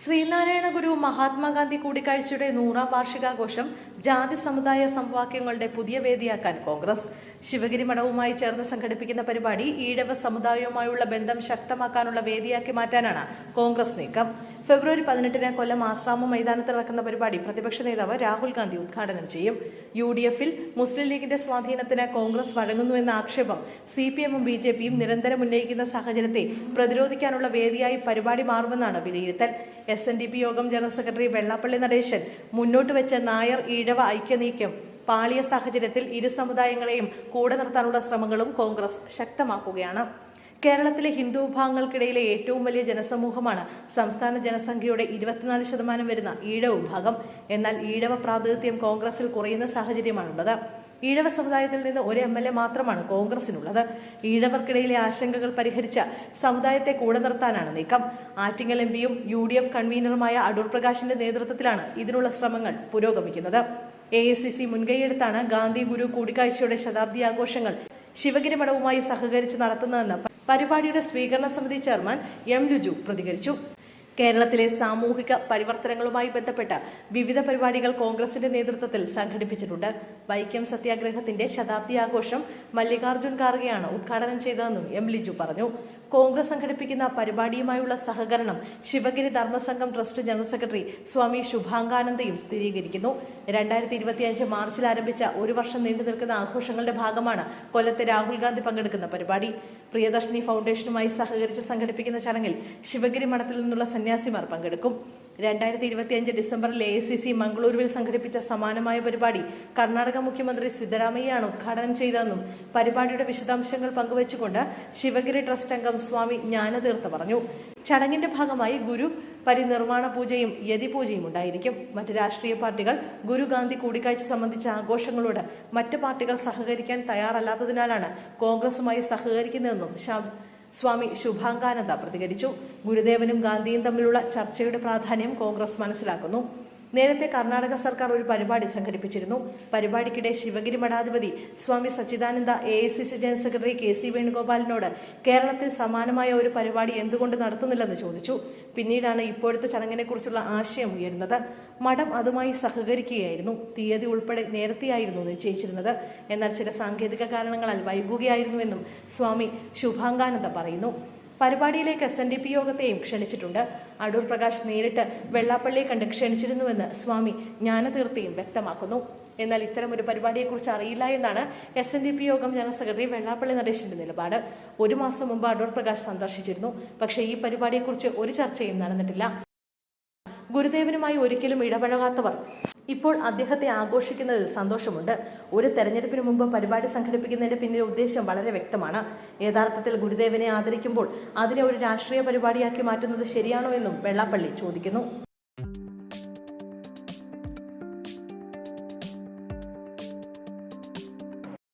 ശ്രീനാരായണ ഗുരു മഹാത്മാഗാന്ധി കൂടിക്കാഴ്ചയുടെ 100ാം വാർഷികാഘോഷം ജാതി സമുദായ സമവാക്യങ്ങളുടെ പുതിയ വേദിയാക്കാൻ കോൺഗ്രസ്. ശിവഗിരി മഠവുമായി ചേർന്ന് സംഘടിപ്പിക്കുന്ന പരിപാടി ഈഴവ സമുദായവുമായുള്ള ബന്ധം ശക്തമാക്കാനുള്ള വേദിയാക്കി മാറ്റാനാണ് കോൺഗ്രസ് നീക്കം. ഫെബ്രുവരി 18-ന് കൊല്ലം ആശ്രാമം മൈതാനത്ത് നടക്കുന്ന പരിപാടി പ്രതിപക്ഷ നേതാവ് രാഹുൽ ഗാന്ധി ഉദ്ഘാടനം ചെയ്യും. UDF-ൽ മുസ്ലിം ലീഗിന്റെ സ്വാധീനത്തിന് കോൺഗ്രസ് വഴങ്ങുന്നുവെന്ന ആക്ഷേപം CPM-ഉം BJP-യും നിരന്തരം ഉന്നയിക്കുന്ന സാഹചര്യത്തെ പ്രതിരോധിക്കാനുള്ള വേദിയായി പരിപാടി മാറുമെന്നാണ് വിലയിരുത്തൽ. SNDP യോഗം ജനറൽ സെക്രട്ടറി വെള്ളാപ്പള്ളി നടേശൻ മുന്നോട്ട് വെച്ച നായർ ഈഴവ ഐക്യനീക്കം പാളിയ സാഹചര്യത്തിൽ ഇരു സമുദായങ്ങളെയും കൂടെ നിർത്താനുള്ള ശ്രമങ്ങളും കോൺഗ്രസ് ശക്തമാക്കുകയാണ്. കേരളത്തിലെ ഹിന്ദു വിഭാഗങ്ങൾക്കിടയിലെ ഏറ്റവും വലിയ ജനസമൂഹമാണ് സംസ്ഥാന ജനസംഖ്യയുടെ 24% വരുന്ന ഈഴവ വിഭാഗം. എന്നാൽ ഈഴവ പ്രാതിനിധ്യം കോൺഗ്രസിൽ കുറയുന്ന സാഹചര്യമാണുള്ളത്. ഈഴവ സമുദായത്തിൽ നിന്ന് ഒരു MLA മാത്രമാണ് കോൺഗ്രസിനുള്ളത്. ഈഴവർക്കിടയിലെ ആശങ്കകൾ പരിഹരിച്ച സമുദായത്തെ കൂടെ നിർത്താനാണ് നീക്കം. ആറ്റിങ്ങൽ MPയും UDF കൺവീനറുമായ അടൂർ പ്രകാശിന്റെ നേതൃത്വത്തിലാണ് ഇതിനുള്ള ശ്രമങ്ങൾ പുരോഗമിക്കുന്നത്. AICC മുൻകൈയെടുത്താണ് ഗാന്ധി ഗുരു കൂടിക്കാഴ്ചയുടെ ശതാബ്ദി ആഘോഷങ്ങൾ ശിവഗിരി മഠവുമായി സഹകരിച്ച് നടത്തുന്നതെന്ന് പരിപാടിയുടെ സ്വീകരണ സമിതി ചെയർമാൻ M. ലുജു പ്രതികരിച്ചു. കേരളത്തിലെ സാമൂഹിക പരിവർത്തനങ്ങളുമായി ബന്ധപ്പെട്ട വിവിധ പരിപാടികൾ കോൺഗ്രസിന്റെ നേതൃത്വത്തിൽ സംഘടിപ്പിച്ചിട്ടുണ്ട്. വൈക്കം സത്യാഗ്രഹത്തിന്റെ ശതാബ്ദി ആഘോഷം മല്ലികാർജുൻ ഖാർഗെയാണ് ഉദ്ഘാടനം ചെയ്തതെന്നും M. ലിജു പറഞ്ഞു. കോൺഗ്രസ് സംഘടിപ്പിക്കുന്ന പരിപാടിയുമായുള്ള സഹകരണം Sivagiri Dharmasangham trust general secretary Swami ശുഭാംഗാനന്ദയും സ്ഥിരീകരിക്കുന്നു. 2025 മാർച്ചിൽ ആരംഭിച്ച ഒരു വർഷം നീണ്ടു നിൽക്കുന്ന ആഘോഷങ്ങളുടെ ഭാഗമാണ് കൊല്ലത്തെ രാഹുൽ ഗാന്ധി പങ്കെടുക്കുന്ന പരിപാടി. പ്രിയദർശിനി ഫൗണ്ടേഷനുമായി സഹകരിച്ച് സംഘടിപ്പിക്കുന്ന ചടങ്ങിൽ ശിവഗിരി മഠത്തിൽ നിന്നുള്ള സന്യാസിമാർ പങ്കെടുക്കും. 2025 ഡിസംബറിൽ AICC മംഗളൂരുവിൽ സംഘടിപ്പിച്ച സമാനമായ പരിപാടി കർണാടക മുഖ്യമന്ത്രി സിദ്ധരാമയ്യയാണ് ഉദ്ഘാടനം ചെയ്തതെന്നും പരിപാടിയുടെ വിശദാംശങ്ങൾ പങ്കുവച്ചുകൊണ്ട് ശിവഗിരി ട്രസ്റ്റ് അംഗം സ്വാമി ജ്ഞാനതീർത്ഥ പറഞ്ഞു. ചടങ്ങിന്റെ ഭാഗമായി ഗുരു പരിനിർമ്മാണ പൂജയും യതിപൂജയും ഉണ്ടായിരിക്കും. മറ്റ് രാഷ്ട്രീയ പാർട്ടികൾ ഗുരു ഗാന്ധി കൂടിക്കാഴ്ച സംബന്ധിച്ച ആഘോഷങ്ങളോട് മറ്റ് പാർട്ടികൾ സഹകരിക്കാൻ തയ്യാറല്ലാത്തതിനാലാണ് കോൺഗ്രസുമായി സഹകരിക്കുന്നതെന്നും സ്വാമി ശുഭാംഗാനന്ദ പ്രതികരിച്ചു. ഗുരുദേവനും ഗാന്ധിയും തമ്മിലുള്ള ചർച്ചയുടെ പ്രാധാന്യം കോൺഗ്രസ് മനസ്സിലാക്കുന്നു. നേരത്തെ കർണാടക സർക്കാർ ഒരു പരിപാടി സംഘടിപ്പിച്ചിരുന്നു. പരിപാടിക്കിടെ ശിവഗിരി മഠാധിപതി സ്വാമി സച്ചിദാനന്ദ AICC ജനറൽ സെക്രട്ടറി KC വേണുഗോപാലിനോട് കേരളത്തിൽ സമാനമായ ഒരു പരിപാടി എന്തുകൊണ്ട് നടത്തുന്നില്ലെന്ന് ചോദിച്ചു. പിന്നീടാണ് ഇപ്പോഴത്തെ ചടങ്ങിനെക്കുറിച്ചുള്ള ആശയം ഉയരുന്നത്. മഠം അതുമായി സഹകരിക്കുകയായിരുന്നു. തീയതി ഉൾപ്പെടെ നേരത്തെയായിരുന്നു നിശ്ചയിച്ചിരുന്നത്. എന്നാൽ ചില സാങ്കേതിക കാരണങ്ങളാൽ വൈകുകയായിരുന്നുവെന്നും സ്വാമി ശുഭാംഗാനന്ദ പറയുന്നു. പരിപാടിയിലേക്ക് SNDP യോഗത്തെയും ക്ഷണിച്ചിട്ടുണ്ട്. അടൂർ പ്രകാശ് നേരിട്ട് വെള്ളാപ്പള്ളിയെ കണ്ട് ക്ഷണിച്ചിരുന്നുവെന്ന് സ്വാമി ജ്ഞാനതീർത്ഥയും വ്യക്തമാക്കുന്നു. എന്നാൽ ഇത്തരമൊരു പരിപാടിയെക്കുറിച്ച് അറിയില്ല എന്നാണ് SNDP യോഗം ജനറൽ സെക്രട്ടറി വെള്ളാപ്പള്ളി നടേശന്റെ നിലപാട്. 1 മാസം മുമ്പ് അടൂർ പ്രകാശ് സന്ദർശിച്ചിരുന്നു. പക്ഷേ ഈ പരിപാടിയെക്കുറിച്ച് ഒരു ചർച്ചയും നടന്നിട്ടില്ല. ഗുരുദേവനുമായി ഒരിക്കലും ഇടപഴകാത്തവർ ഇപ്പോൾ അദ്ദേഹത്തെ ആഘോഷിക്കുന്നതിൽ സന്തോഷമുണ്ട്. ഒരു തെരഞ്ഞെടുപ്പിന് മുമ്പ് പരിപാടി സംഘടിപ്പിക്കുന്നതിന്റെ പിന്നിലെ ഉദ്ദേശം വളരെ വ്യക്തമാണ്. യഥാർത്ഥത്തിൽ ഗുരുദേവനെ ആദരിക്കുമ്പോൾ അതിനെ ഒരു രാഷ്ട്രീയ പരിപാടിയാക്കി മാറ്റുന്നത് ശരിയാണോ എന്നും വെള്ളാപ്പള്ളി ചോദിക്കുന്നു.